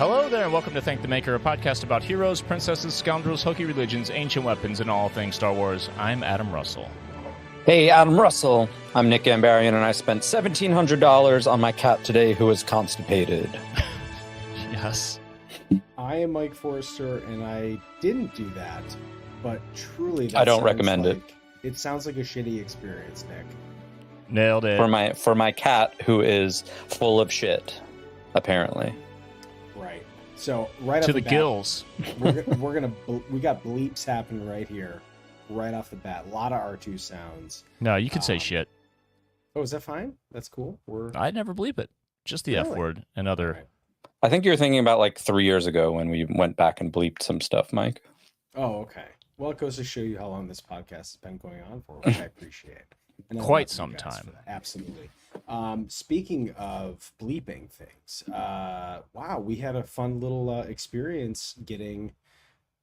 Hello there, and welcome to Thank the Maker, a podcast about heroes, princesses, scoundrels, hokey religions, ancient weapons, and all things Star Wars. I'm Adam Russell. Hey, Adam Russell. I'm Nick Gambarian, and I spent $1,700 on my cat today who is constipated. Yes. I am Mike Forrester, and I didn't do that, but truly, that I don't sounds recommend it. It sounds like a shitty experience, Nick. Nailed it. For my cat who is full of shit, apparently. Right. So right to off the bat, gills. we got bleeps happening right here, right off the bat. A lot of R2 sounds. No, you could say shit. Oh, is that fine? That's cool. I never bleep it. Just the F Really? word and other. Right. I think you're thinking about like 3 years ago when we went back and bleeped some stuff, Mike. Oh, okay. Well, it goes to show you how long this podcast has been going on for, which I appreciate. And I Quite love you some guys time. for that. Absolutely. Speaking of bleeping things, wow, we had a fun little experience getting.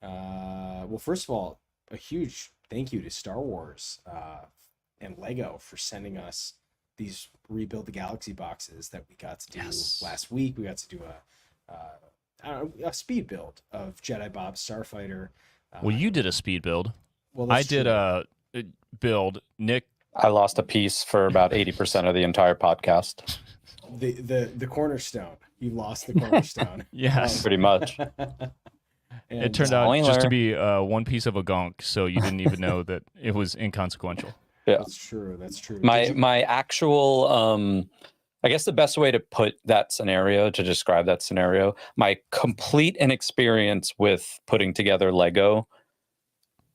Well, first of all, a huge thank you to Star Wars and Lego for sending us these Rebuild the Galaxy boxes that we got to do last week. We got to do a speed build of Jedi Bob Starfighter. Well, you did a speed build. Well, I that's did true. a build. Nick. I lost a piece for about 80% of the entire podcast. The cornerstone. You lost the cornerstone. Yes. Pretty much. And, It turned out just to Spoiler. be one piece of a gonk, so you didn't even know that it was inconsequential. Yeah. That's true. That's true. My actual I guess the best way to put that scenario, to describe that scenario, my complete inexperience with putting together Lego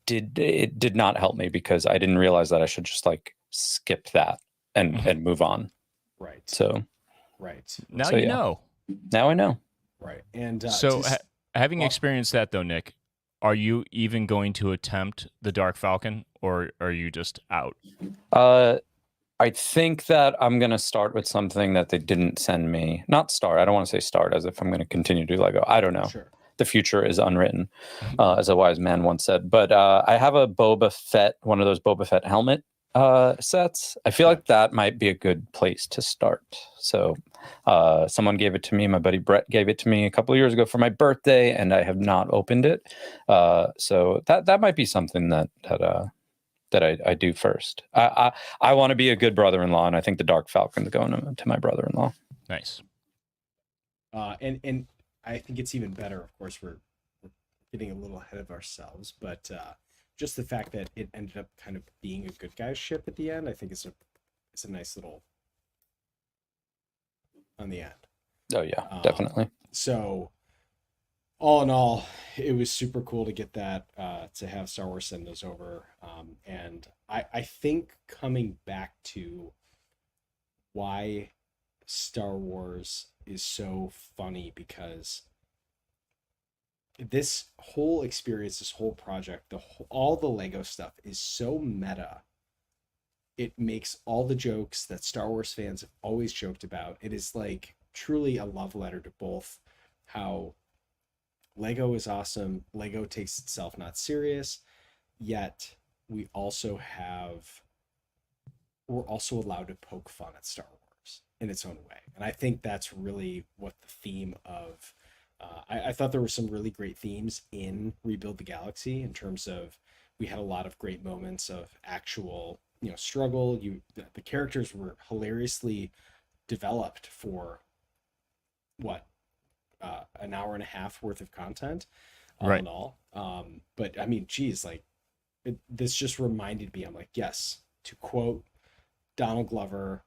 did not help me because I didn't realize that I should just like skip that and move on. Right. So Right. Now So, you yeah. know. now I know. Right. And So, having well- experienced that, though, Nick, are you even going to attempt the Dark Falcon, or are you just out? I think that I'm going to start with something that they didn't send me. Not start. I don't want to say start as if I'm going to continue to do Lego. I don't know. Sure. The future is unwritten, as a wise man once said. But I have a Boba Fett, one of those Boba Fett helmet sets. I feel like that might be a good place to start. So someone gave it to me. My buddy Brett gave it to me a couple of years ago for my birthday, and I have not opened it. So that might be something that I do first. I want to be a good brother-in-law, and I think the Dark Falcon's going to my brother-in-law. Nice. And I think it's even better. Of course, we're getting a little ahead of ourselves, but just the fact that it ended up kind of being a good guy's ship at the end, I think it's a nice little on the end. Oh yeah, definitely. So, all in all, it was super cool to get that, to have Star Wars send those over. And I think coming back to why Star Wars is so funny, because this whole experience, this whole project, all the Lego stuff is so meta. It makes all the jokes that Star Wars fans have always joked about. It is like truly a love letter to both how Lego is awesome. Lego takes itself not serious, yet we're also allowed to poke fun at Star Wars in its own way. And I think that's really what the theme of, I thought there were some really great themes in Rebuild the Galaxy, in terms of, we had a lot of great moments of actual, struggle. The characters were hilariously developed for an hour and a half worth of content, all Right. in all. But I mean, geez, like this just reminded me, I'm like, yes, to quote Donald Glover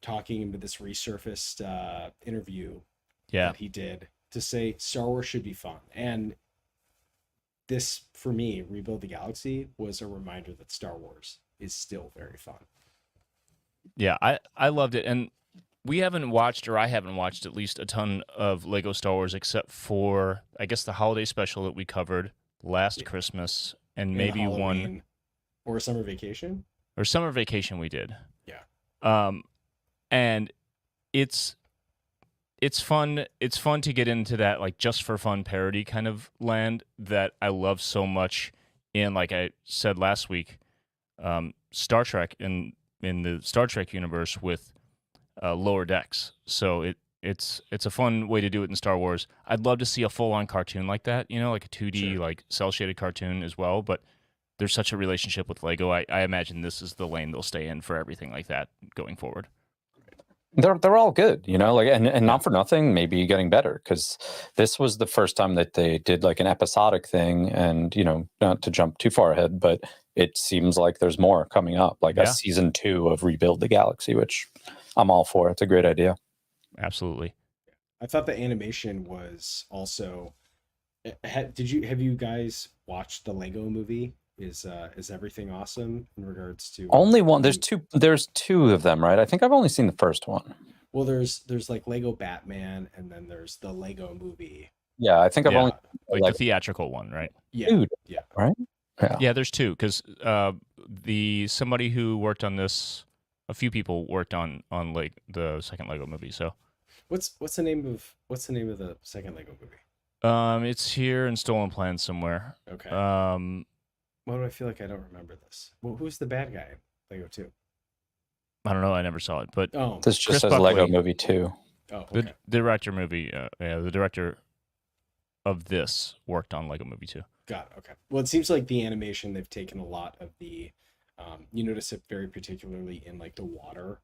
talking into this resurfaced interview Yeah. that he did, to say Star Wars should be fun. And this, for me, Rebuild the Galaxy was a reminder that Star Wars is still very fun. Yeah, I loved it. And I haven't watched at least a ton of Lego Star Wars, except for, I guess, the holiday special that we covered last Christmas, and And maybe one, Halloween or Summer Vacation. or Summer Vacation we did. Yeah. And it's fun. It's fun to get into that, like, just for fun parody kind of land that I love so much in, like I said last week, Star Trek, in the Star Trek universe with Lower Decks. So it's a fun way to do it in Star Wars. I'd love to see a full-on cartoon like that, like a 2D, like cel-shaded cartoon as well, but there's such a relationship with Lego. I imagine this is the lane they'll stay in for everything like that going forward. They're all good, like, and not for nothing, maybe getting better, because this was the first time that they did like an episodic thing, and not to jump too far ahead, but it seems like there's more coming up, like a season 2 of Rebuild the Galaxy, which I'm all for. It's a great idea. Absolutely. I thought the animation was also. Have you guys watched the Lego movie? Is everything awesome in regards to only one? There's two of them, right? I think I've only seen the first one. Well, there's like Lego Batman, and then there's the Lego movie. Yeah, I think I've only like the theatrical one, right? Yeah, Dude, yeah, right. Yeah, there's two, because somebody who worked on this, a few people worked on like the second Lego movie. So what's the name of the second Lego movie? It's here in Stolen Plans somewhere. Okay. Why do I feel like I don't remember this? Well, who's the bad guy in Lego 2? I don't know. I never saw it, but this just says Lego Movie 2. Oh, okay. The director of this worked on Lego Movie 2. Got it. Okay. Well, it seems like the animation, they've taken a lot of the, you notice it very particularly in like the water,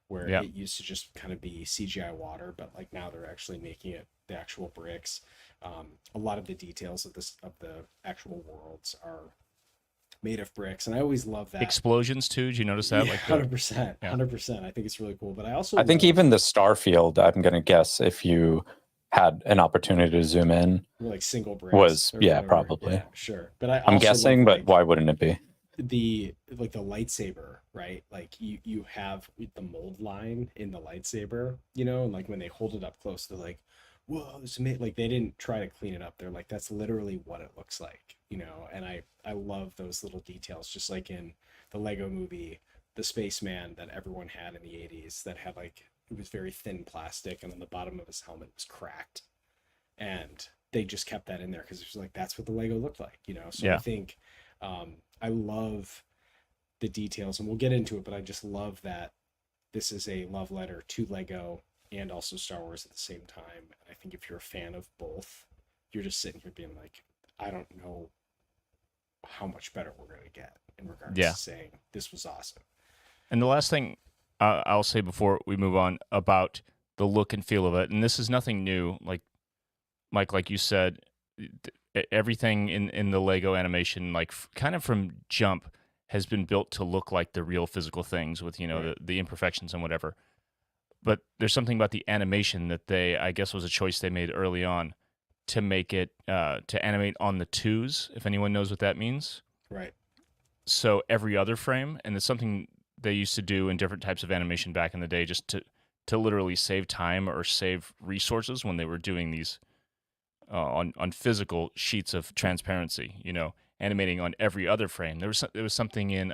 where it used to just kind of be CGI water, but like now they're actually making it the actual bricks. A lot of the details of the actual worlds are made of bricks, and I always love that. Explosions too. Did you notice that? Yeah, 100%. 100%. I think it's really cool. But I think even the Starfield, I'm gonna guess, if you had an opportunity to zoom in, like single bricks was probably. Yeah, sure. But I'm guessing, but why wouldn't it be? The lightsaber, right? Like you have the mold line in the lightsaber, and like when they hold it up close, they're like, whoa, this is amazing. Like they didn't try to clean it up. They're like, that's literally what it looks like, and I love those little details, just like in the Lego movie, the spaceman that everyone had in the 80s that had like, it was very thin plastic, and on the bottom of his helmet was cracked, and they just kept that in there because it was like, that's what the Lego looked like, so I think I love the details, and we'll get into it, but I just love that this is a love letter to Lego and also Star Wars at the same time. And I think if you're a fan of both, you're just sitting here being like, I don't know how much better we're going to get in regards to saying this was awesome. And the last thing I'll say before we move on about the look and feel of it, and this is nothing new, like Mike, like you said, everything in the Lego animation, like kind of from jump, has been built to look like the real physical things with, the imperfections and whatever. But there's something about the animation that I guess was a choice they made early on to make it, to animate on the twos, if anyone knows what that means. Right. So every other frame, and it's something they used to do in different types of animation back in the day, just to literally save time or save resources when they were doing these on physical sheets of transparency, animating on every other frame. There was something in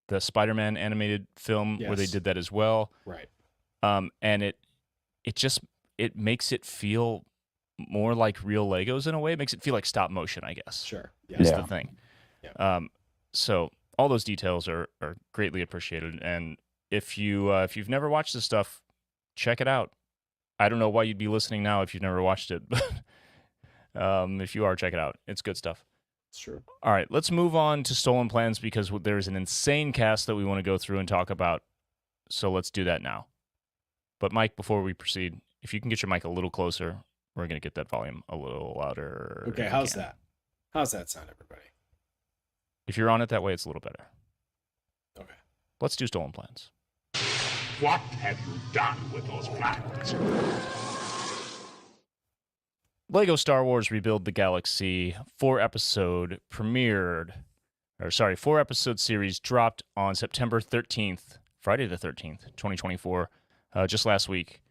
the Spider-Man animated film where they did that as well. Right. And it makes it feel more like real Legos in a way. It makes it feel like stop motion, I guess. Sure. Is the thing. Yeah. So all those details are greatly appreciated. And if you've never watched this stuff, check it out. I don't know why you'd be listening now if you've never watched it, but if you are, check it out. It's good stuff. It's true. All right, let's move on to Stolen Plans because there's an insane cast that we want to go through and talk about. So let's do that now. But Mike, before we proceed, if you can get your mic a little closer, we're going to get that volume a little louder. Okay, how's that? How's that sound, everybody? If you're on it that way, it's a little better. Okay. Let's do Stolen Plans. What have you done with those plans? Lego Star Wars Rebuild the Galaxy 4-episode series dropped on September 13th, Friday the 13th, 2024, just last week.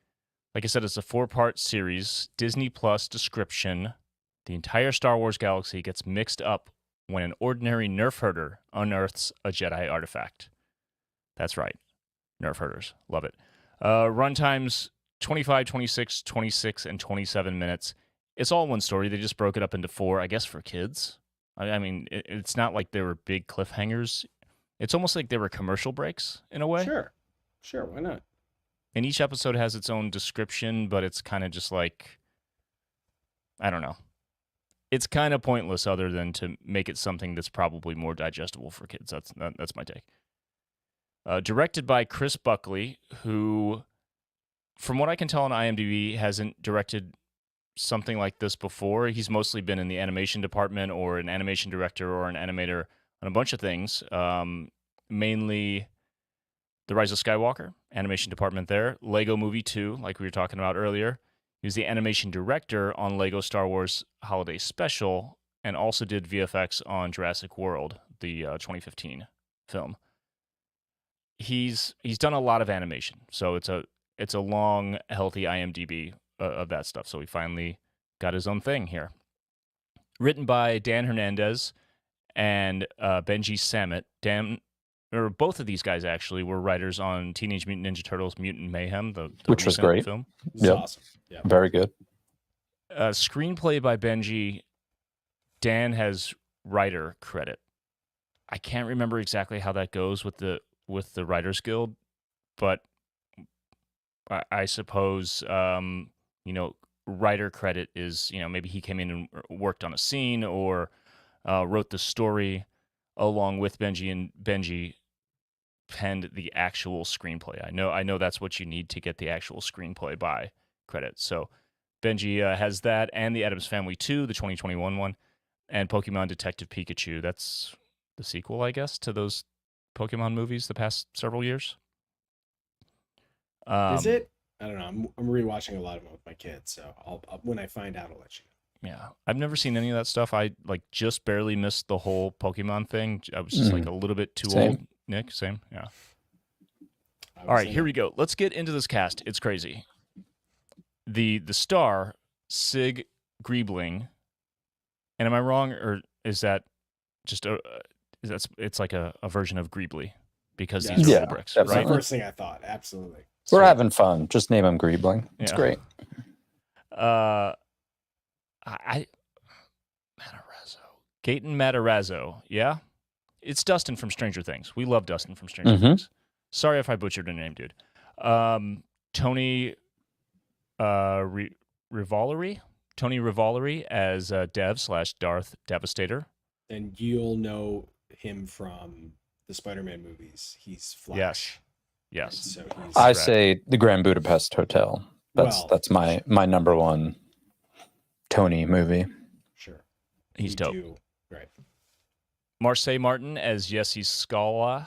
Like I said, it's a 4-part series, Disney Plus description. The entire Star Wars galaxy gets mixed up when an ordinary nerf herder unearths a Jedi artifact. That's right. Nerf herders. Love it. Runtimes 25, 26, 26, and 27 minutes. It's all one story. They just broke it up into 4, I guess, for kids. I mean, it's not like they were big cliffhangers. It's almost like they were commercial breaks in a way. Sure. Why not? And each episode has its own description, but it's kind of just like, I don't know. It's kind of pointless other than to make it something that's probably more digestible for kids. That's my take. Directed by Chris Buckley, who, from what I can tell on IMDb, hasn't directed something like this before. He's mostly been in the animation department or an animation director or an animator on a bunch of things, mainly The Rise of Skywalker, animation department there. Lego Movie 2, like we were talking about earlier. He was the animation director on Lego Star Wars Holiday Special and also did VFX on Jurassic World, the 2015 film. He's done a lot of animation, so it's a long, healthy IMDb of that stuff. So he finally got his own thing here. Written by Dan Hernandez and Benji Samit. Both of these guys actually were writers on Teenage Mutant Ninja Turtles: Mutant Mayhem, the which was recent great. film. This is awesome. Yeah. Very good. Screenplay by Benji. Dan has writer credit. I can't remember exactly how that goes with the Writers Guild, but I suppose writer credit is, maybe he came in and worked on a scene or wrote the story along with Benji, and Benji penned the actual screenplay. I know that's what you need to get the actual screenplay by credit. So Benji has that, and the Addams Family 2, the 2021 one, and Pokemon Detective Pikachu. That's the sequel, I guess, to those Pokemon movies the past several years. Is it? I don't know. I'm rewatching a lot of them with my kids, so I'll when I find out, I'll let you know. Yeah, I've never seen any of that stuff. I just barely missed the whole Pokemon thing. I was just a little bit too old. Nick, same. Yeah. All right, here we go. Let's get into this cast. It's crazy. The star, Sig Griebling. And am I wrong, or is that just it's like a version of Greebly because these are little bricks, That's right? the first thing I thought. Absolutely. We're having fun. Just name him Griebling. It's great. Gaten Matarazzo. Yeah, it's Dustin from Stranger Things. We love Dustin from Stranger Things. Sorry if I butchered a name, dude. Tony Rivolari. Tony Rivolari as Dev/Darth Devastator. And you'll know him from the Spider-Man movies. He's Flash. Yes. Right? So I say the Grand Budapest Hotel. That's my number one Tony movie. Sure. He's dope. Right. Marseille Martin as Jessie Scala.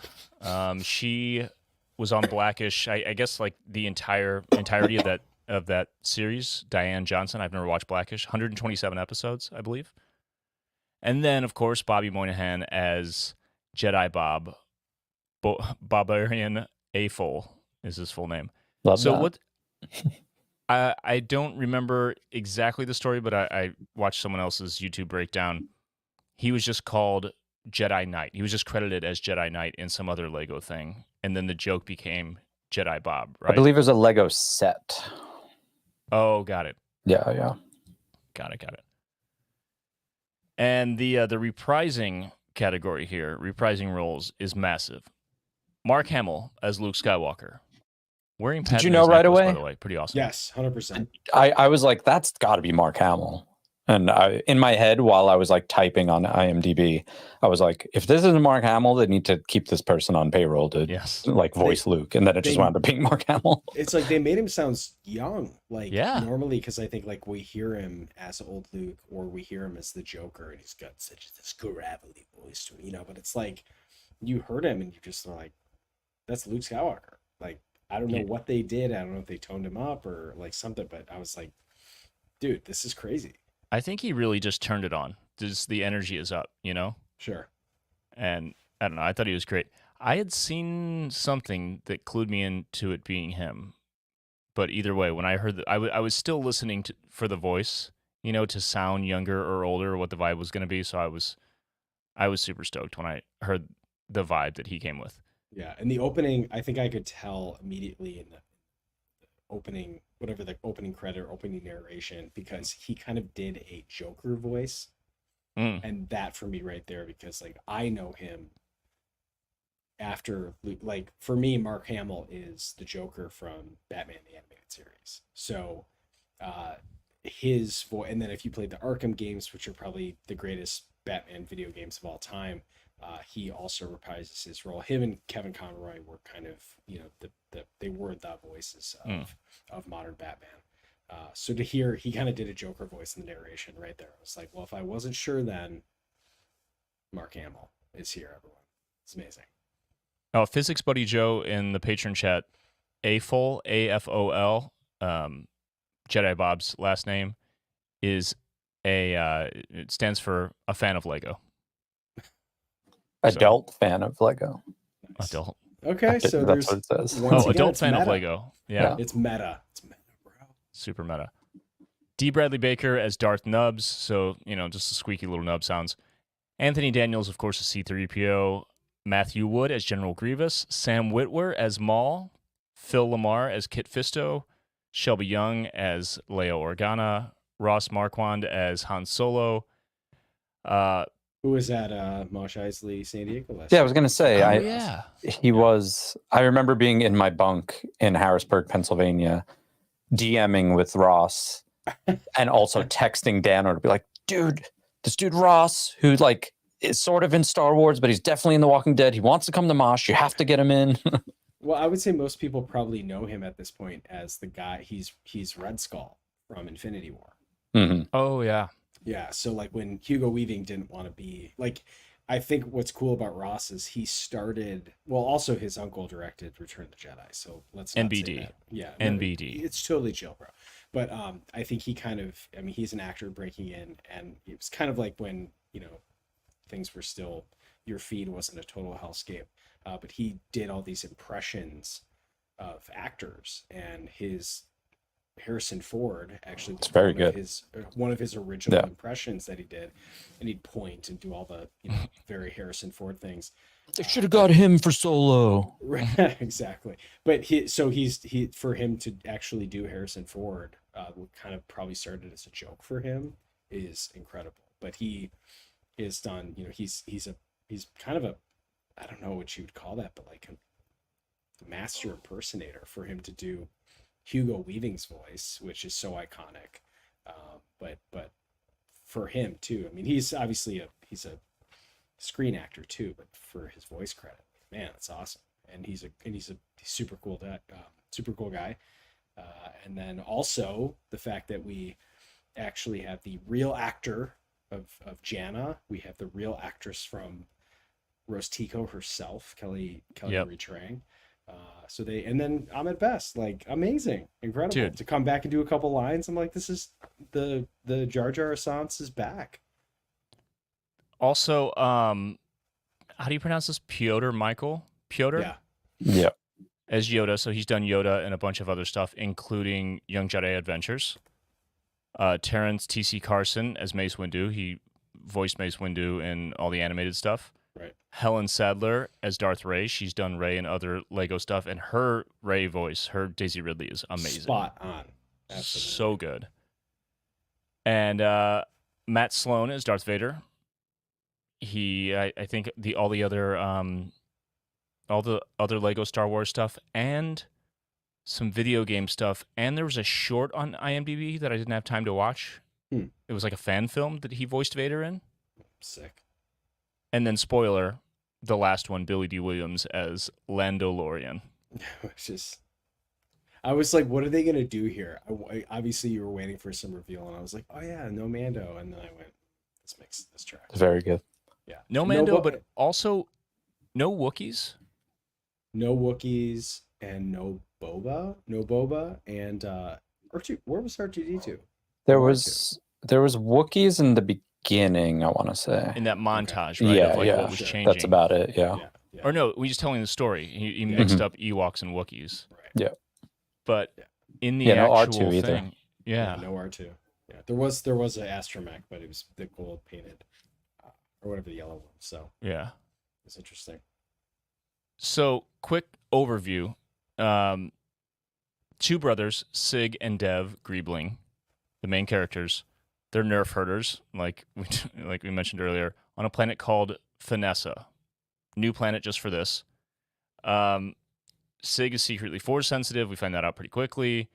She was on Blackish, I guess, like the entirety of that series. Diane Johnson. I've never watched Blackish. 127 episodes, I believe. And then, of course, Bobby Moynihan as Jedi Bob. Barbarian Afol is his full name. Love that. What? I don't remember exactly the story, but I watched someone else's YouTube breakdown. He was just called Jedi Knight. He was just credited as Jedi Knight in some other Lego thing, and then the joke became Jedi Bob, right? I believe it was a Lego set. Oh, got it. Yeah. Got it. And the reprising category here, reprising roles, is massive. Mark Hamill as Luke Skywalker. Wearing Did you know right necklace, away? by the way, pretty awesome. Yes, 100%. I was like, that's got to be Mark Hamill. And in my head, while I was like typing on IMDb, I was like, if this isn't Mark Hamill, they need to keep this person on payroll to like voice Luke. And then it just wound up being Mark Hamill. It's like they made him sound young. Like normally, because I think like we hear him as old Luke or we hear him as the Joker and he's got such this gravelly voice to him, but it's like you heard him and you just are like, that's Luke Skywalker. Like, I don't know what they did. I don't know if they toned him up or like something, but I was like, dude, this is crazy. I think he really just turned it on. Just the energy is up, Sure. And I don't know. I thought he was great. I had seen something that clued me into it being him. But either way, when I heard that, I was still listening for the voice, to sound younger or older, or what the vibe was going to be. So I was super stoked when I heard the vibe that he came with. Yeah, in the opening, I think I could tell immediately in the opening, whatever the opening credit or opening narration, because he kind of did a Joker voice. And that for me right there, because like I know him after like for me, Mark Hamill is the Joker from Batman the Animated Series. So his voice, and then if you played the Arkham games, which are probably the greatest Batman video games of all time, he also reprises his role. Him and Kevin Conroy were kind of, you know, they were the voices of modern Batman. So to hear he kind of did a Joker voice in the narration right there, I was like, well, if I wasn't sure then, Mark Hamill is here, everyone. It's amazing. Oh, Physics Buddy Joe in the patron chat, AFOL, AFOL, Jedi Bob's last name, is it stands for a fan of Lego. Adult fan of Lego. Nice. Adult. Okay, so That's there's what it says. once again, adult it's fan of meta. Lego. Yeah. It's meta. It's meta, bro. Super meta. D. Bradley Baker as Darth Nubs, so, you know, just the squeaky little nub sounds. Anthony Daniels, of course, as C-3PO. Matthew Wood as General Grievous. Sam Witwer as Maul. Phil Lamar as Kit Fisto. Shelby Young as Leia Organa. Ross Marquand as Han Solo. Who was at Mos Eisley San Diego last Yeah, I year? was gonna say, he was. I remember being in my bunk in Harrisburg, Pennsylvania, DMing with Ross, and also texting Dano to be like, "Dude, this dude Ross, who like is sort of in Star Wars, but he's definitely in The Walking Dead. He wants to come to Mosh. You have to get him in." Well, I would say most people probably know him at this point as the guy. He's Red Skull from Infinity War. Mm-hmm. Oh, yeah. Yeah, so like when Hugo Weaving didn't want to be like, I think what's cool about Ross is he started. Well, also his uncle directed Return of the Jedi, so let's not say NBD. that. Yeah, NBD. It's totally chill, bro. But I think he kind of. I mean, he's an actor breaking in, and it was kind of like when, you know, things were still, your feed wasn't a total hellscape. But he did all these impressions of actors, and his Harrison Ford actually was It's very one of good. one of his original impressions that he did, and he'd point and do all the, you know, very Harrison Ford things. They should have got him for Solo. Exactly. But for him to actually do Harrison Ford, what kind of probably started as a joke for him, is incredible. But he is done, you know, he's kind of a, I don't know what you would call that, but like a master impersonator for him to do Hugo Weaving's voice, which is so iconic. But for him too, I mean, he's obviously he's a screen actor too, but for his voice credit, man, that's awesome. And he's a super cool guy. And then also the fact that we actually have the real actor of Janna. We have the real actress from Rose Tico herself, Kelly Marie Trang. So and then Ahmed Best, like, amazing, incredible. Dude. To come back and do a couple lines. I'm like, this is the Jar Jar Assance is back. Also, how do you pronounce this? Piotr Michael? Piotr? Yeah. As Yoda, so he's done Yoda and a bunch of other stuff, including Young Jedi Adventures. Terrence T.C. Carson as Mace Windu. He voiced Mace Windu in all the animated stuff. Right. Helen Sadler as Darth Rey. She's done Rey and other Lego stuff, and her Rey voice, her Daisy Ridley, is amazing. Spot on. Absolutely. So good. And Matt Sloan as Darth Vader. I think all the other Lego Star Wars stuff and some video game stuff, and there was a short on IMDb that I didn't have time to watch. It was like a fan film that he voiced Vader in. Sick. And then, spoiler, the last one, Billy D. Williams as Landolorian. I was like, what are they going to do here? Obviously, you were waiting for some reveal, and I was like, oh yeah, no Mando. And then I went, this track. Very good. Yeah. No Mando, but also no Wookiees. No Wookiees and no Boba. And R2, where was R2D2? There was Wookiees in the beginning, I want to say. In that montage, right? Of like what was changing. That's about it, yeah. Or no, we just telling the story. He mixed up Ewoks and Wookiees. Right. Yeah. But in the no actual R2 thing, either. Yeah. No R2. Yeah. There was an astromech, but it was the gold painted or whatever the yellow one. So yeah. It's interesting. So, quick overview. Two brothers, Sig and Dev Griebling, the main characters. They're nerf herders, like we mentioned earlier, on a planet called Finessa. New planet just for this. Sig is secretly force sensitive. We find that out pretty quickly.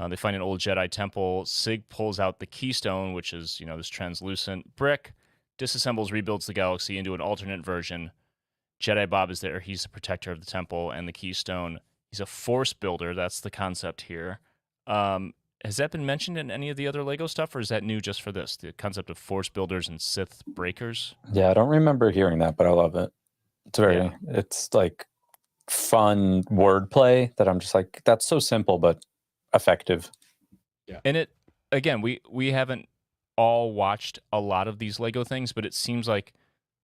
They find an old Jedi temple. Sig pulls out the keystone, which is, this translucent brick, disassembles, rebuilds the galaxy into an alternate version. Jedi Bob is there. He's the protector of the temple and the keystone. He's a force builder. That's the concept here. Has that been mentioned in any of the other Lego stuff, or is that new just for this? The concept of force builders and Sith breakers? Yeah, I don't remember hearing that, but I love it. It's like fun wordplay that I'm just like, that's so simple but effective. Yeah. And it, again, we haven't all watched a lot of these Lego things, but it seems like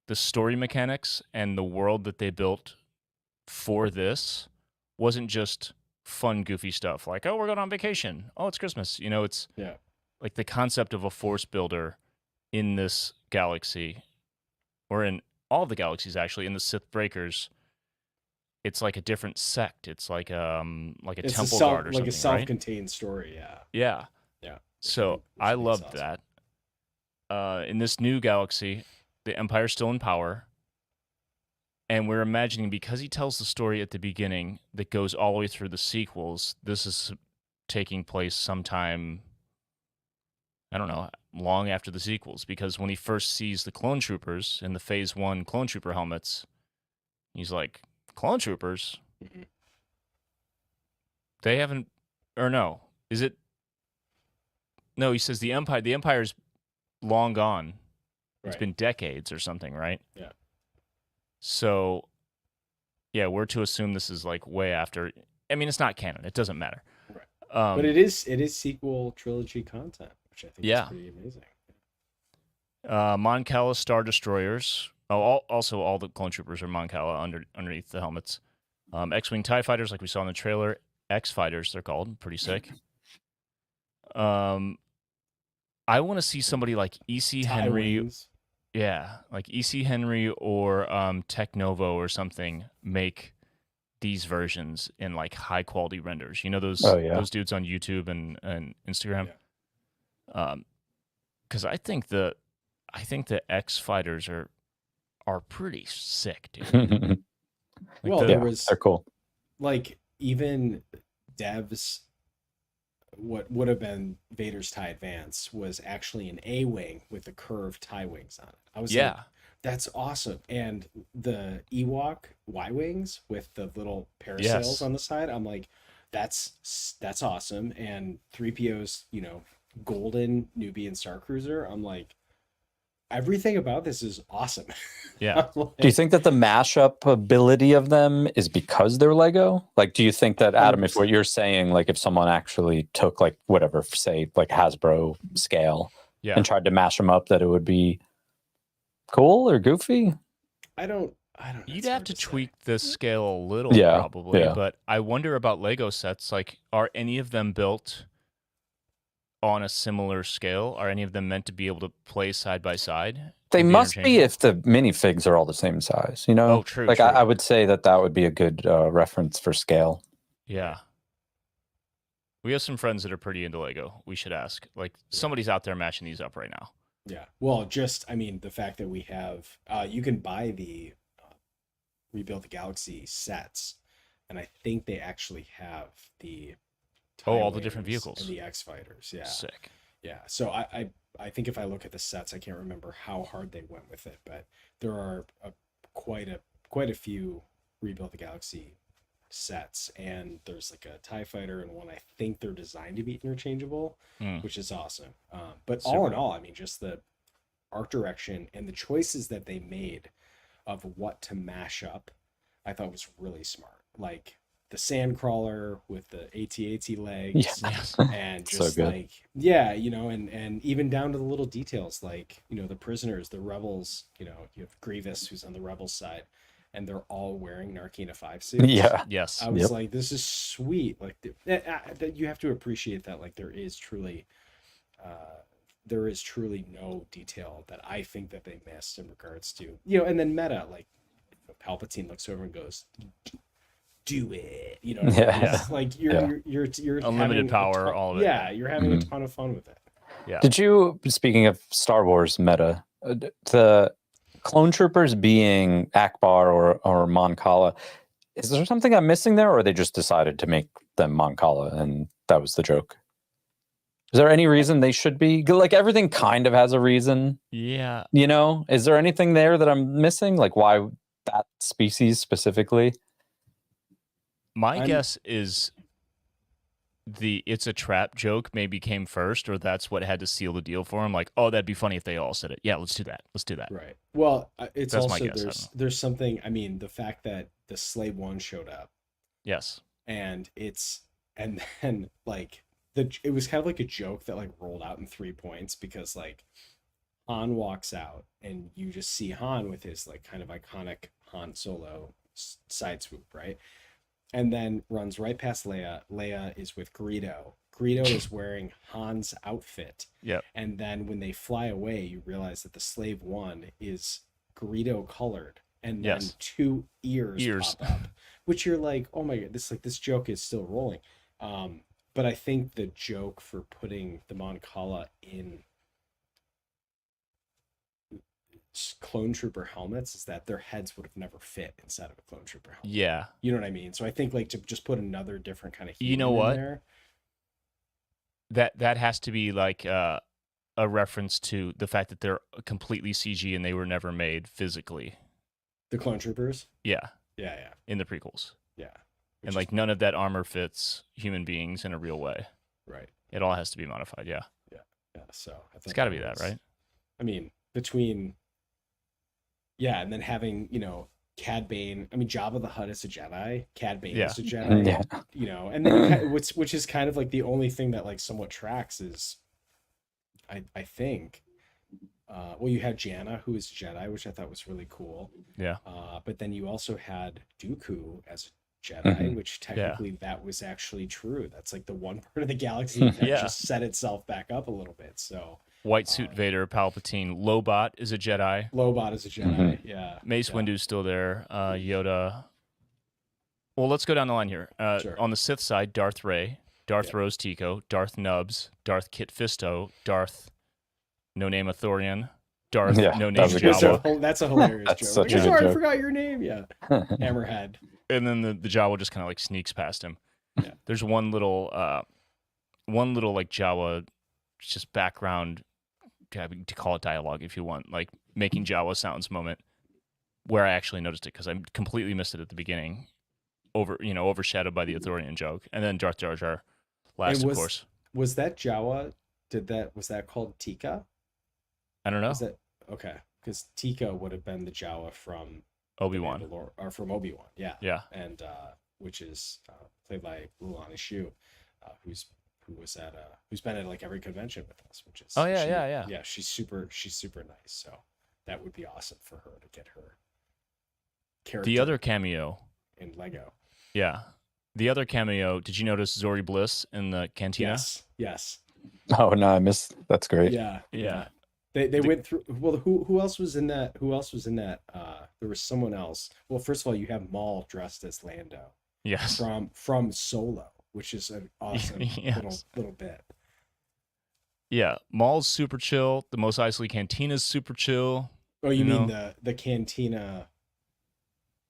the story mechanics and the world that they built for this wasn't just fun, goofy stuff like, oh, we're going on vacation. Oh, it's Christmas. It's like the concept of a force builder in this galaxy, or in all the galaxies actually, in the Sith Breakers. It's like a different sect. It's like a temple guard or something, like a self-contained story. Yeah. So I loved awesome. that. In this new galaxy, the Empire's still in power. And we're imagining, because he tells the story at the beginning that goes all the way through the sequels, this is taking place sometime, I don't know, long after the sequels. Because when he first sees the clone troopers in the Phase 1 clone trooper helmets, he's like, clone troopers? Mm-hmm. They haven't, or no, is it? No, he says the Empire's long gone. Right. It's been decades or something, right? Yeah. So, yeah, we're to assume this is like way after. I mean, it's not canon. It doesn't matter. Right. But it is sequel trilogy content, which I think is pretty amazing. Mon Cala Star Destroyers. Oh, also all the clone troopers are Mon Cala underneath the helmets. X-Wing TIE Fighters, like we saw in the trailer. X-Fighters, they're called. Pretty sick. I want to see somebody like E.C. Henry. Wings. Yeah, like E.C. Henry or Tech Novo or something make these versions in like high quality renders. Those dudes on YouTube and Instagram. Yeah. Because I think the X Fighters are pretty sick, dude. They're cool. Like even devs. What would have been Vader's TIE Advance was actually an A-wing with the curved TIE wings on it. I was like, that's awesome. And the Ewok Y-wings with the little parasails on the side, I'm like, that's awesome. And 3PO's, golden Nubian Starcruiser, I'm like, everything about this is awesome. Yeah. Do you think that the mashup ability of them is because they're Lego? Like, do you think that, Adam, if what you're saying, like if someone actually took like whatever, say like Hasbro scale and tried to mash them up, that it would be cool or goofy? I don't You'd have to tweak the scale a little probably, but I wonder about Lego sets. Like, are any of them built on a similar scale? Are any of them meant to be able to play side by side? They must be if the minifigs are all the same size, Oh, true. Like true. I would say that would be a good reference for scale. Yeah. We have some friends that are pretty into Lego. We should ask. Like, somebody's out there matching these up right now. Yeah. Well, the fact that we have, you can buy the Rebuild the Galaxy sets, and I think they actually have the all the different vehicles and the X Fighters. Yeah. Sick. Yeah. So I think if I look at the sets, I can't remember how hard they went with it, but there are quite a few Rebuild the Galaxy sets, and there's like a TIE Fighter and one I think they're designed to be interchangeable, which is awesome. But all in all, I mean, just the art direction and the choices that they made of what to mash up, I thought was really smart. Like the Sandcrawler with the AT-AT legs, and just so like, and even down to the little details, like, the prisoners, the rebels, you have Grievous who's on the rebel side, and they're all wearing Narkina 5 suits. Yeah. Yes. I was like, this is sweet. Like, you have to appreciate that. Like, there is truly no detail that I think that they missed in regards to, and then meta, like Palpatine looks over and goes, do it. Like you're unlimited power, all of it. Yeah, you're having a ton of fun with it. Yeah. Did you, speaking of Star Wars meta, the clone troopers being Akbar or Mon Cala, Is there something I'm missing there, or they just decided to make them Mon Cala and that was the joke? Is there any reason they should be? Like, everything kind of has a reason. Yeah. You know, is there anything there that I'm missing? Like, why that species specifically? My guess is it's a trap joke maybe came first, or that's what had to seal the deal for him. Like, oh, that'd be funny if they all said it. Yeah, let's do that. Let's do that. Right. Well, it's That's my also guess, I don't know. there's something. I mean, the fact that the Slave One showed up, Yes. and then like it was kind of like a joke that like rolled out in 3 points, because like Han walks out and you just see Han with his like kind of iconic Han Solo side swoop, right? And then runs right past Leia. Leia is with Greedo. Greedo is wearing Han's outfit. Yep. And then when they fly away, you realize that the Slave One is Greedo colored. And then Yes. 2 ears pop up, which you're like, oh my God, this joke is still rolling. But I think the joke for putting the Mon Cala in clone trooper helmets is that their heads would have never fit inside of a clone trooper helmet. Yeah. You know what I mean? So I think like to just put another different kind of You know human what? in there. That has to be like a reference to the fact that they're completely CG and they were never made physically. The clone troopers. Yeah. Yeah. In the prequels. Which And is like none of that armor fits human beings in a real way. right. It all has to be modified. Yeah. Yeah. So I It's thought got to be that, was- right? I mean, between and then having, Cad Bane. I mean, Jabba the Hutt is a Jedi. Cad Bane is a Jedi. Yeah. And then which is kind of like the only thing that like somewhat tracks is, I think, well, you had Janna, who is Jedi, which I thought was really cool. Yeah. But then you also had Dooku as a Jedi, Mhm. which technically that was actually true. That's like the one part of the galaxy that Yeah. just set itself back up a little bit. So White suit Vader, Palpatine, Lobot is a Jedi. Lobot is a Jedi. Yeah. Mace yeah. Windu's still there. Yoda. Well, let's go down the line here. Sure. On the Sith side, Darth Rey, Darth Rose Tico, Darth Nubs, Darth Kit Fisto, Darth No Name Athorian, Darth Yeah, No that Name was a good Jawa. That's a hilarious That's joke. such Like, a good sorry, I joke. forgot your name. Yeah. Hammerhead. And then the Jawa just kind of like sneaks past him. Yeah. There's one little like Jawa, just background, to call it dialogue if you want, like making Jawa sounds moment, where I actually noticed it because I completely missed it at the beginning, overshadowed by the Athorian joke, and then Darth Jar Jar last, And of course. Was that Jawa? Was that called Tika? I don't know. Was that okay? Because Tika would have been the Jawa from Obi-Wan. or from Obi-Wan. Yeah. Yeah. And which is played by Lulani Shu, who's been at like every convention with us, which is yeah, she's super nice, so that would be awesome for her to get her character The other cameo. in Lego. Yeah. The other cameo, did you notice Zori Bliss in the cantina? Yes. Oh no, I missed. That's great. Yeah. Yeah. They went through. Well, who else was in that? There was someone else. Well, first of all, you have Maul dressed as Lando Yes. from Solo, which is an awesome Yes. little bit. Yeah. Maul's super chill. The Mos Eisley Cantina's super chill. Oh, you mean know? the cantina?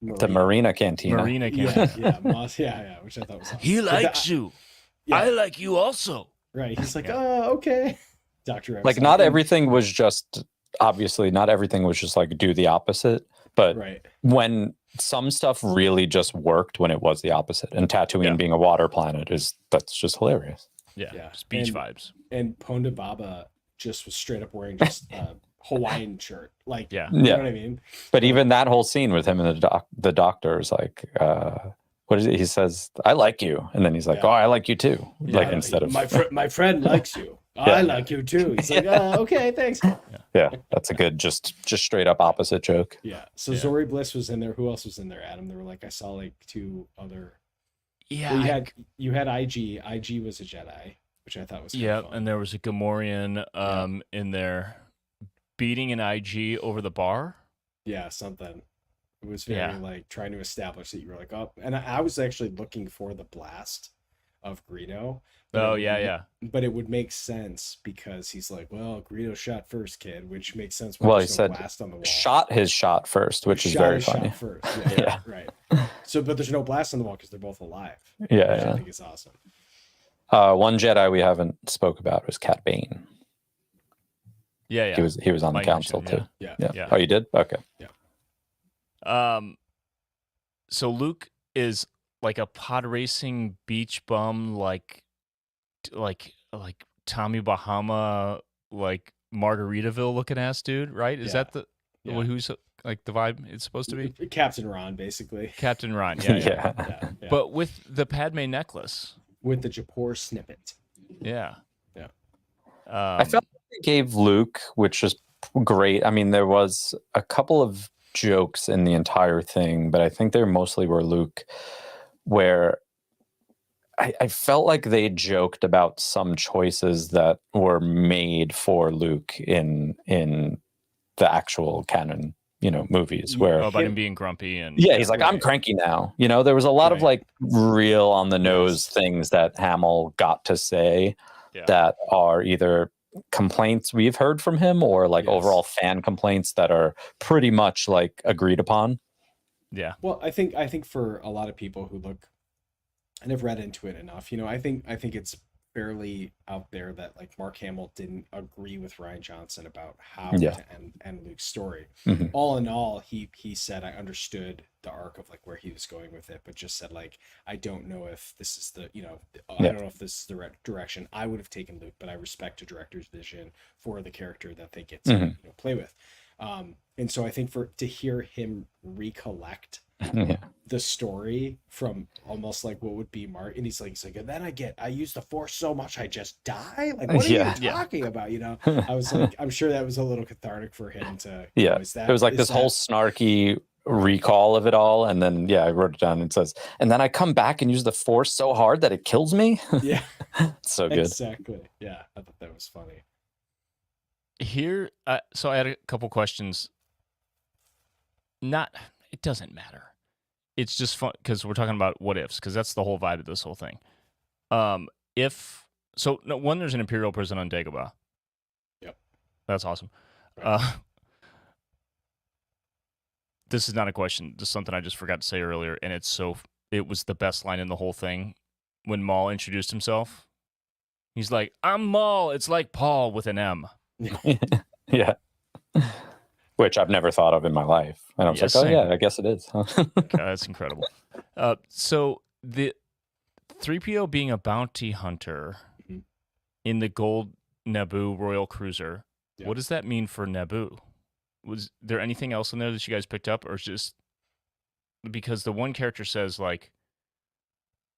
The Marina Cantina. Marina Cantina. Yeah, which I thought was awesome. He But likes you. yeah. I like you also. Right. He's like, Yeah. oh, okay. Dr. Like, not everything was just, obviously, not everything was just like do the opposite, but Right. when some stuff really just worked when it was the opposite, and Tatooine being a water planet that's just hilarious. Yeah. Yeah. Just beach And- vibes. And Ponda Baba just was straight up wearing just a Hawaiian shirt. Like, Yeah. you know Yeah. what I mean? But even that whole scene with him and the doctor is like, what is it? He says, "I like you," and then he's like, Yeah. "Oh, I like you too." Like, Yeah, instead of my friend likes you. Yeah. I like you too. He's like, okay, thanks. yeah, that's a good just straight up opposite joke. Yeah. So Yeah. Zori Bliss was in there. Who else was in there, Adam? There were like, I saw like 2 other. Yeah. Well, you had IG. IG was a Jedi, which I thought was kind of fun. And there was a Gamorrean in there beating an IG over the bar. Yeah, something. It was very like trying to establish that you were like, oh, and I was actually looking for the blast of Greedo. Oh, yeah. But it would make sense because he's like, well, Greedo shot first, kid, which makes sense when Well, he there's no said blast on the wall. shot his shot first, which is Shot very his funny. shot first. Yeah, right. So, but there's no blast on the wall because they're both alive. Yeah, which yeah. I think is awesome. One Jedi we haven't spoke about was Cat Bane. Yeah. He was on the Mike council mentioned, too. Yeah. Oh, you did? Okay. So Luke is like a pod racing beach bum, like Tommy Bahama, like Margaritaville looking ass dude, right? Is that the who's like the vibe it's supposed to be? Captain Ron, basically. Captain Ron, yeah. Yeah. But with the Padme necklace. With the Japor snippet. Yeah. I felt like they gave Luke, which was great. I mean, there was a couple of jokes in the entire thing, but I think they mostly were Luke, where I felt like they joked about some choices that were made for Luke in the actual canon, movies where about him being grumpy and he's like, I'm cranky now. There was a lot of like real on the nose things that Hamill got to say that are either complaints we've heard from him or like overall fan complaints that are pretty much like agreed upon. Yeah. Well, I think for a lot of people who look and have read into it enough, I think it's fairly out there that like Mark Hamill didn't agree with Rian Johnson about how to end Luke's story. Mm-hmm. All in all, he said, I understood the arc of like where he was going with it, but just said like, I don't know if this is the, I don't know if this is the direction I would have taken Luke, but I respect a director's vision for the character that they get to play with. And so I think to hear him recollect the story from almost like what would be Mark, and he's like, and then I use the Force so much I just die. Like, what are you talking about? I was like, I'm sure that was a little cathartic for him to. It was like this whole snarky recall of it all, and then I wrote it down and it says, and then I come back and use the Force so hard that it kills me. Yeah, it's so good. Exactly. Yeah, I thought that was funny. Here, so I had a couple questions. It doesn't matter. It's just fun because we're talking about what ifs, because that's the whole vibe of this whole thing. One, there's an Imperial prison on Dagobah. Yep, that's awesome. Right. This is not a question. This is something I just forgot to say earlier, and it was the best line in the whole thing when Maul introduced himself. He's like, "I'm Maul. It's like Paul with an M." Yeah. Which I've never thought of in my life. And I was like, I guess it is. That's incredible. So the 3PO being a bounty hunter in the gold Naboo Royal Cruiser, what does that mean for Naboo? Was there anything else in there that you guys picked up, or just because the one character says like,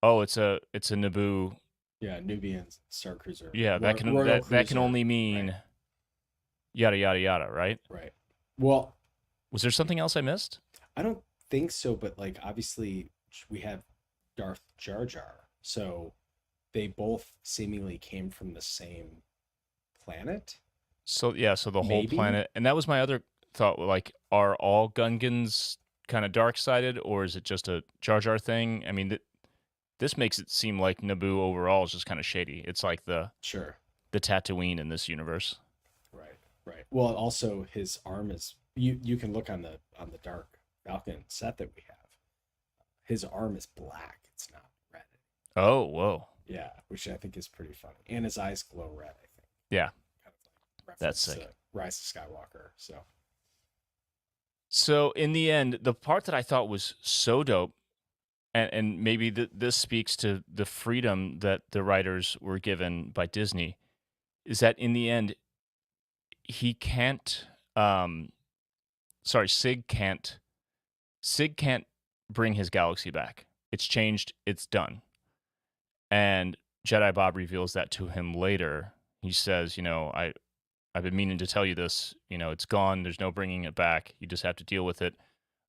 "Oh, it's a Naboo." Yeah, Nubian Starcruiser. Yeah, that can only mean yada yada yada, right? Right. Well, was there something else I missed? I don't think so, but like obviously we have Darth Jar Jar, so they both seemingly came from the same planet. So the whole planet, and that was my other thought. Like, are all Gungans kind of dark sided, or is it just a Jar Jar thing? I mean, this makes it seem like Naboo overall is just kind of shady. It's like the Tatooine in this universe. Right. Well, also his arm is you can look on the Dark Falcon set that we have. His arm is black. It's not red. Oh, whoa. Yeah, which I think is pretty funny. And his eyes glow red, I think. Yeah. Kind of like that's sick. Rise of Skywalker. So in the end, the part that I thought was so dope, and maybe this speaks to the freedom that the writers were given by Disney, is that in the end, Sig can't bring his galaxy back. It's changed. It's done. And Jedi Bob reveals that to him later. He says, I've been meaning to tell you this. It's gone. There's no bringing it back. You just have to deal with it.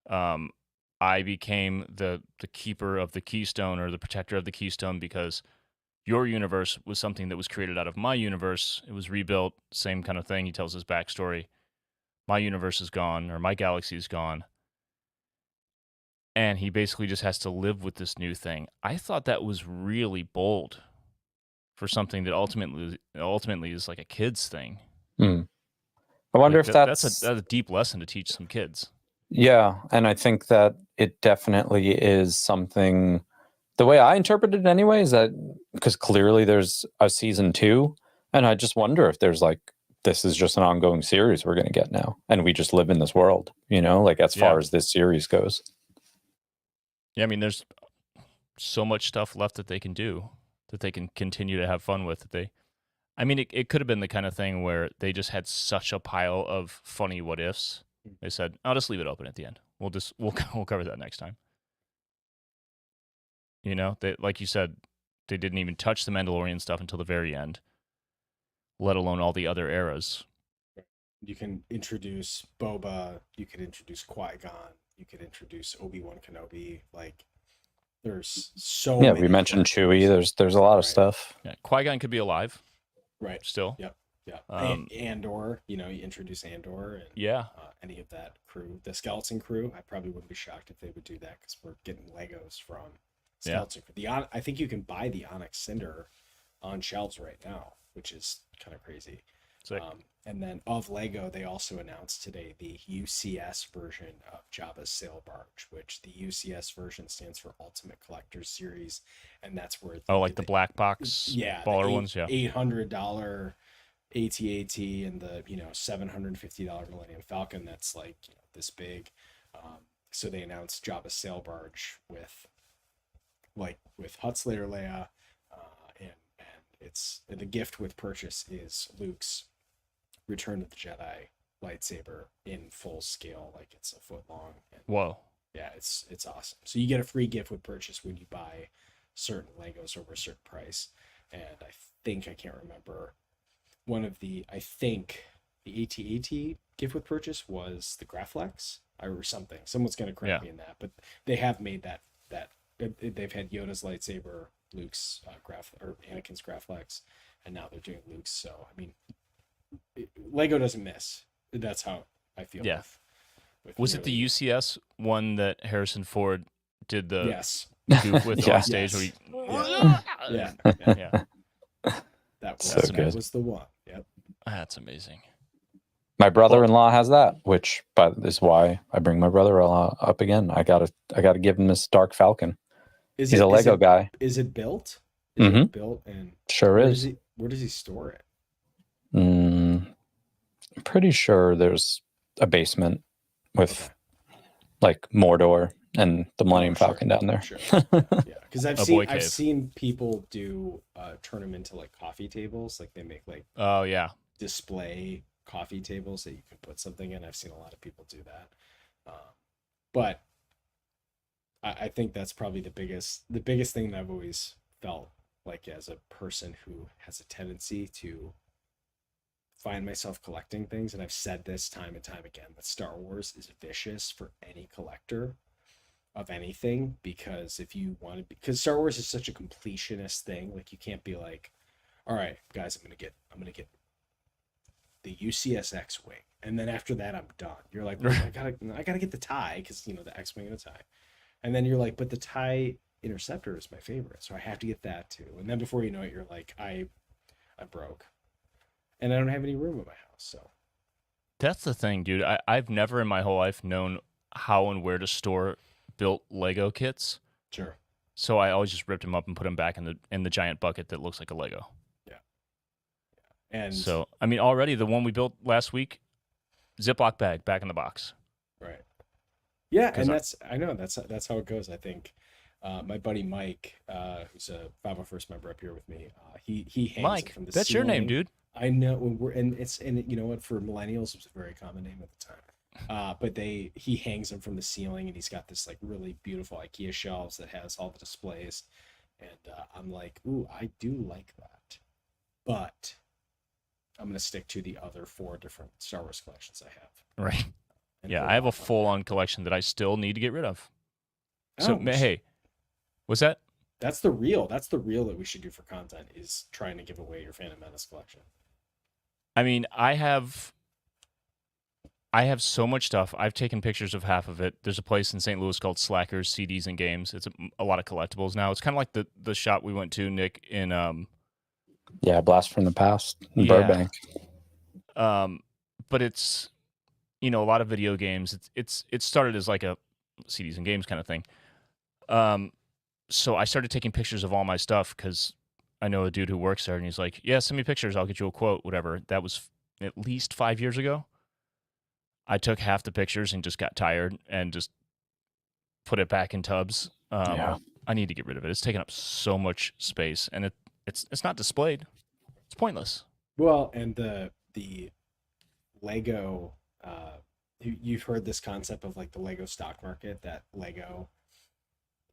I became the keeper of the keystone, or the protector of the keystone, because your universe was something that was created out of my universe. It was rebuilt, same kind of thing. He tells his backstory. My universe is gone, or my galaxy is gone. and he basically just has to live with this new thing. I thought that was really bold for something that ultimately is like a kid's thing. I wonder Like if that's a deep lesson to teach some kids. Yeah, and I think that it definitely is something. The way I interpret it, anyway, is that because clearly there's a season 2, and I just wonder if there's like this is just an ongoing series we're going to get now, and we just live in this world, like as far as this series goes. Yeah, I mean, there's so much stuff left that they can do, that they can continue to have fun with. It could have been the kind of thing where they just had such a pile of funny what ifs. They said, "I'll just leave it open at the end. We'll cover that next time." They, like you said, they didn't even touch the Mandalorian stuff until the very end, let alone all the other eras. You can introduce Boba. You could introduce Qui-Gon. You could introduce Obi-Wan Kenobi. Like, there's so many. We mentioned Chewie. There's a lot of stuff. Yeah, Qui-Gon could be alive. Right. Still. Yep. Yeah. Andor. You introduce Andor and any of that crew, the skeleton crew. I probably wouldn't be shocked if they would do that because we're getting Legos from skeleton crew. I think you can buy the Onyx Cinder on shelves right now, which is kind of crazy. And then of Lego, they also announced today the UCS version of Jabba's Sail Barge, which the UCS version stands for Ultimate Collector's Series, and that's where the black box, baller ones, $800 AT-AT and the $750 Millennium Falcon that's like this big. So they announced Jabba's Sail Barge with Hutt Slayer Leia, and it's the gift with purchase is Luke's Return of the Jedi lightsaber in full scale, like it's a foot long. And whoa! Yeah, it's awesome. So you get a free gift with purchase when you buy certain Legos over a certain price. And I can't remember I think the AT-AT gift with purchase was the Graflex or something. Someone's gonna correct me in that, but they have made that they've had Yoda's lightsaber, Luke's Anakin's Graflex, and now they're doing Luke's. So I mean, Lego doesn't miss. That's how I feel. Yeah. With was it the UCS one that Harrison Ford did the goof with on stage? Yes. Yeah. That was the one. Yep. That's amazing. My brother-in-law has that, which is why I bring my brother-in-law up again. I gotta give him this Dark Falcon. He's a Lego guy. Is it built? Is it built? And sure is. Where does he store it? I'm pretty sure there's a basement with like Mordor and the Millennium Falcon down there. Sure. Yeah, because I've seen people turn them into like coffee tables. Like they make display coffee tables that you can put something in. I've seen a lot of people do that. But I think that's probably the biggest thing that I've always felt like as a person who has a tendency to find myself collecting things, and I've said this time and time again, that Star Wars is vicious for any collector of anything, because because Star Wars is such a completionist thing. Like you can't be like, all right, guys, I'm gonna get the UCS X-Wing, and then after that I'm done. You're like, well, I gotta get the TIE, because the X-Wing and the TIE, and then you're like, but the TIE Interceptor is my favorite, so I have to get that too. And then before you know it, you're like, I'm broke. And I don't have any room in my house, so. That's the thing, dude. I've never in my whole life known how and where to store built Lego kits. Sure. So I always just ripped them up and put them back in the giant bucket that looks like a Lego. Yeah. And so, I mean, already the one we built last week, Ziploc bag back in the box. Right. Yeah, and that's how it goes. I think my buddy Mike, who's a 501st member up here with me, he hangs Mike, it from the that's ceiling. your name, dude. I know, and you know what, for millennials it was a very common name at the time. But he hangs them from the ceiling, and he's got this like really beautiful IKEA shelves that has all the displays, and I'm like, ooh, I do like that, but I'm gonna stick to the other 4 different Star Wars collections I have. Right. Yeah, I have a full-on collection that I still need to get rid of. So hey, what's that? That's the reel that we should do for content, is trying to give away your Phantom Menace collection. I mean, I have I have so much stuff. I've taken pictures of half of it. There's a place in St. Louis called Slackers CDs and Games. It's a lot of collectibles now. It's kind of like the shop we went to, Nick, in Yeah, Blast from the Past in Yeah. Burbank. But it's a lot of video games. It started as like a CDs and Games kind of thing. So I started taking pictures of all my stuff because I know a dude who works there, and he's like, "Yeah, send me pictures. I'll get you a quote, whatever." That was at least 5 years ago. I took half the pictures and just got tired and just put it back in tubs. Yeah. I need to get rid of it. It's taking up so much space, and it's not displayed. It's pointless. Well, and the Lego, you've heard this concept of like the Lego stock market, that Lego,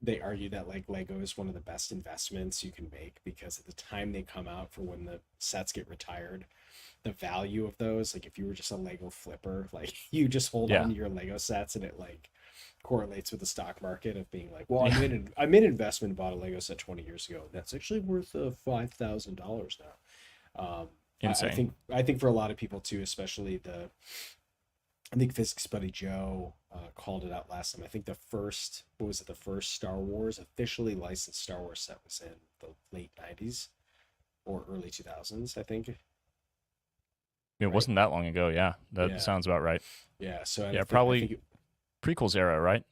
they argue that like Lego is one of the best investments you can make because at the time they come out for when the sets get retired, the value of those, like if you were just a Lego flipper, like you just hold on to your Lego sets and it like correlates with the stock market of being like, well, I made an investment, bought a Lego set 20 years ago. That's actually worth $5,000 now. Insane. I think for a lot of people too, especially I think Physics Buddy Joe called it out last time. I think the first Star Wars officially licensed Star Wars set was in the late 90s or early 2000s, I think. It wasn't that long ago. Yeah, that sounds about right. Yeah. So probably prequels era, right?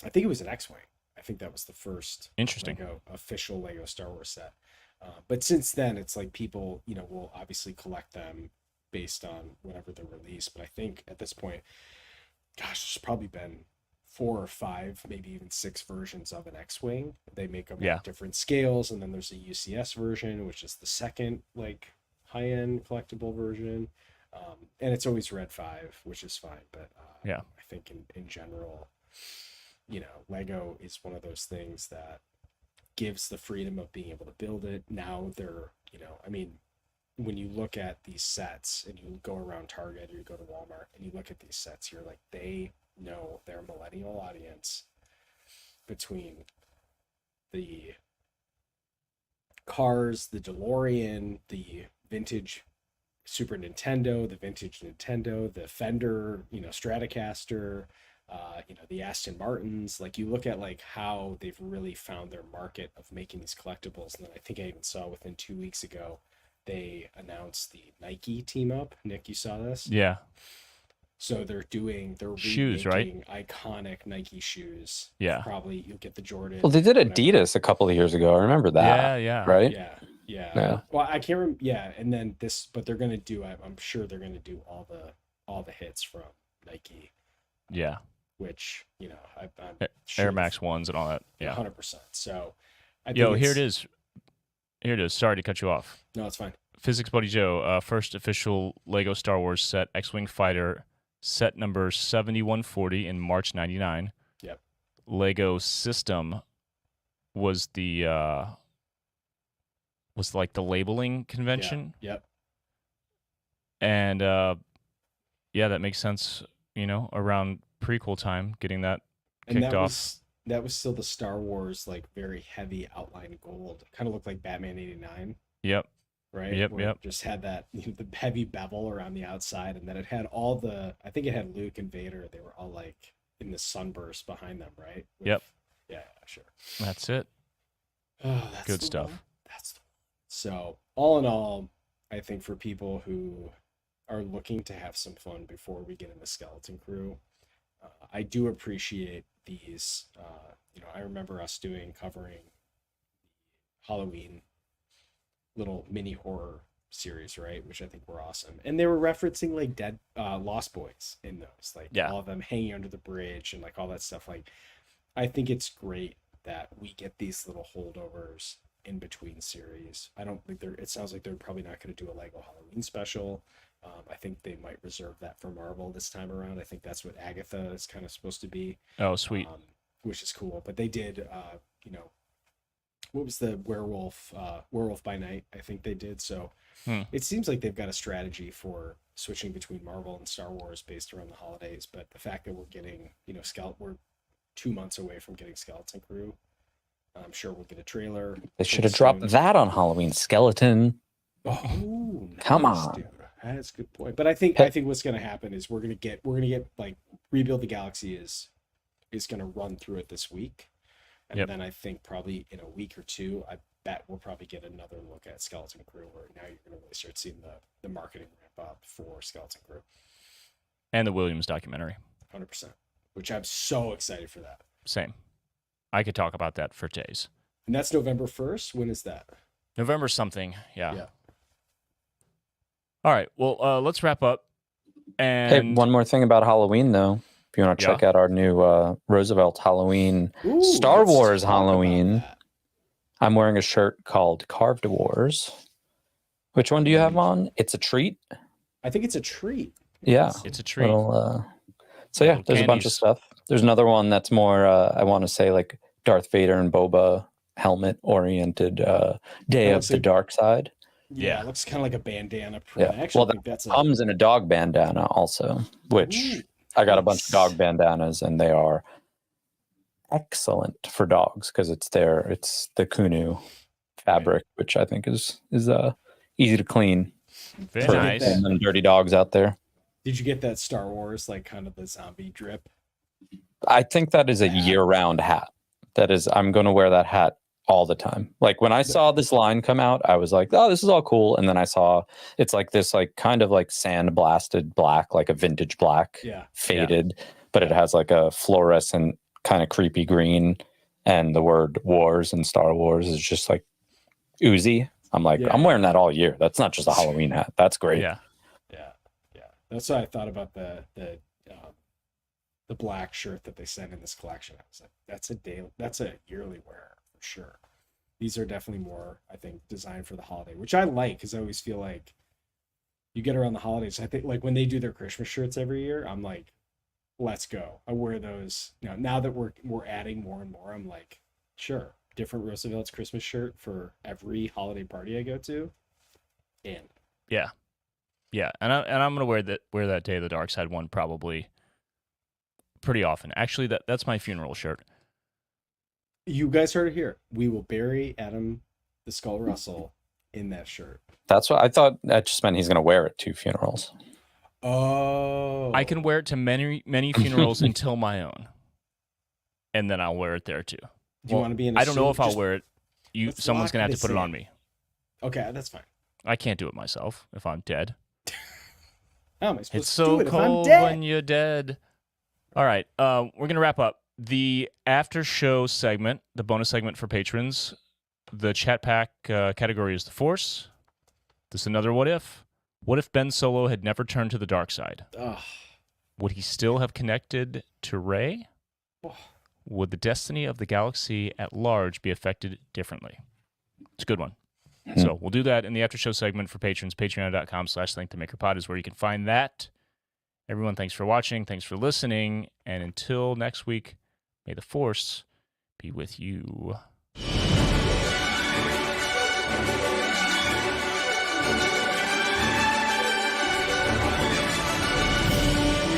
I think it was an X-Wing. I think that was the first interesting official Lego Star Wars set. But since then, it's like people, will obviously collect them based on whenever they're released. But I think at this point, gosh, there's probably been 4 or 5, maybe even 6 versions of an X-Wing. They make them at different scales, and then there's a UCS version, which is the second like high-end collectible version. And it's always Red 5, which is fine. But I think in general, Lego is one of those things that gives the freedom of being able to build it. Now they're, when you look at these sets and you go around Target or you go to Walmart and you look at these sets, you're like, they know their millennial audience between the cars, the DeLorean, the vintage Super Nintendo, the vintage Nintendo, the Fender, Stratocaster, the Aston Martins. Like you look at like how they've really found their market of making these collectibles. And then I think I even saw within 2 weeks ago, they announced the Nike team up. Nick, you saw this? Yeah. So they're shoes, right? Iconic Nike shoes. Yeah. Probably you'll get the Jordan. Well, they did Adidas a couple of years ago. I remember that. Yeah. Right? Yeah. Well, I can't remember. Yeah. And then but they're going to do, I'm sure they're going to do all the hits from Nike. Yeah. Which, I'm sure Air Max 1s and all that. Yeah. 100%. So, here it is. Here it is. Sorry to cut you off. No, it's fine. Physics Buddy Joe, first official Lego Star Wars set, X-Wing Fighter, set number 7140 in March 99. Yep. Lego System was like the labeling convention. Yeah. Yep. And that makes sense, around prequel time, getting that kicked off. That was still the Star Wars, like very heavy outline gold. Kind of looked like Batman 89. Yep. Right? Yep. Just had that, the heavy bevel around the outside. And then it had I think it had Luke and Vader. They were all like in the sunburst behind them, right? Yep. Yeah, sure. That's it. Oh, that's good stuff. That's the one. So, all in all, I think for people who are looking to have some fun before we get into Skeleton Crew, I do appreciate these. I remember us covering Halloween little mini horror series, right? Which I think were awesome. And they were referencing like dead Lost Boys in those, like all of them hanging under the bridge and like all that stuff. Like, I think it's great that we get these little holdovers in between series. I don't think it sounds like they're probably not going to do a Lego Halloween special. I think they might reserve that for Marvel this time around. I think that's what Agatha is kind of supposed to be. Oh, sweet. Which is cool. But they did, what was the Werewolf by Night? I think they did. So it seems like they've got a strategy for switching between Marvel and Star Wars based around the holidays. But the fact that we're getting, we're 2 months away from getting Skeleton Crew. I'm sure we'll get a trailer. They should have dropped that on Halloween. Skeleton. Oh, come nice, on. dude. That's a good point. But I think what's going to happen is we're going to get like Rebuild the Galaxy is going to run through it this week, and then I think probably in a week or two, I bet we'll probably get another look at Skeleton Crew, where now you're going to really start seeing the marketing ramp up for Skeleton Crew and the Williams documentary. 100%, which I'm so excited for that. Same. I could talk about that for days. And that's November 1st. When is that? November something. Yeah. Yeah. All right. Well, let's wrap up. And Hey, one more thing about Halloween, though. If you want to check out our new Roosevelt Halloween, Star Wars Halloween, I'm wearing a shirt called Carved Wars. Which one do you have on? It's a treat. I think it's a treat. Yeah. It's a treat. So yeah, Little there's a bunch of stuff. There's another one that's more, I want to say, like Darth Vader and Boba helmet-oriented Day of the Dark Side. Yeah, it looks kind of like a bandana print. Yeah. I actually think that's comes in a dog bandana also, which I got a bunch of dog bandanas, and they are excellent for dogs because it's the Kunu fabric, which I think is easy to clean. Very for nice. them dirty dogs out there. Did you get that Star Wars, like kind of the zombie drip? I think that is a year-round hat. That is, I'm going to wear that hat all the time. Like when I saw this line come out, I was like, oh, this is all cool. And then I saw it's like this, like kind of like sand blasted black, like a vintage black, faded, but it has like a fluorescent kind of creepy green. And the word wars and Star Wars is just like oozy. I'm like, I'm wearing that all year. That's not just a Halloween hat. That's great. Yeah. That's what I thought about the black shirt that they sent in this collection. I was like, that's a yearly wear for sure. These are definitely more, I think, designed for the holiday, which I like because I always feel like you get around the holidays. I think like when they do their Christmas shirts every year, I'm like, let's go. I wear those now that we're adding more and more. I'm like, sure, different Roosevelt's Christmas shirt for every holiday party I go to. And yeah, and I'm gonna wear that Day of the Dark Side one probably pretty often. Actually, that's my funeral shirt. You guys heard it here. We will bury Adam the Skull Russell in that shirt. That's what I thought. That just meant he's going to wear it to funerals. Oh, I can wear it to many funerals until my own, and then I'll wear it there too. Do you want to be in? I don't know if I'll wear it. Someone's gonna have to put it on me. Okay, that's fine. I can't do it myself if I'm dead. How am I supposed It's to do so it if I'm cold dead? when you're dead. All right, we're gonna wrap up the after show segment, the bonus segment for patrons. The chat pack category is the Force. This is another what if. What if Ben Solo had never turned to the dark side? Ugh. Would he still have connected to Rey? Would the destiny of the galaxy at large be affected differently? It's a good one. So we'll do that in the after show segment for patrons. Patreon.com/ThankTheMakerPod is where you can find that. Everyone, thanks for watching. Thanks for listening. And until next week, may the Force be with you.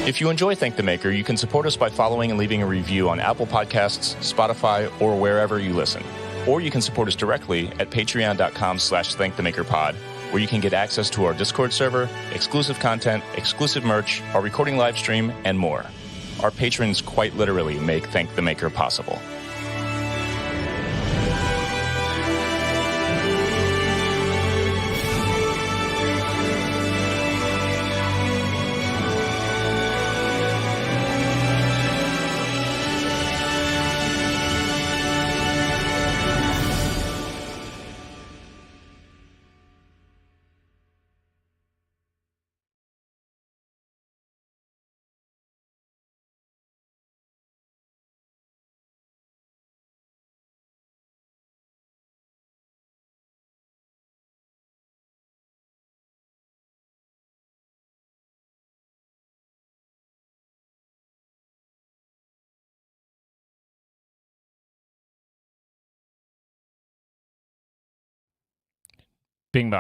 If you enjoy Thank the Maker, you can support us by following and leaving a review on Apple Podcasts, Spotify, or wherever you listen. Or you can support us directly at patreon.com/ThankTheMakerPod, where you can get access to our Discord server, exclusive content, exclusive merch, our recording live stream, and more. Our patrons quite literally make Thank the Maker possible. Bing bong.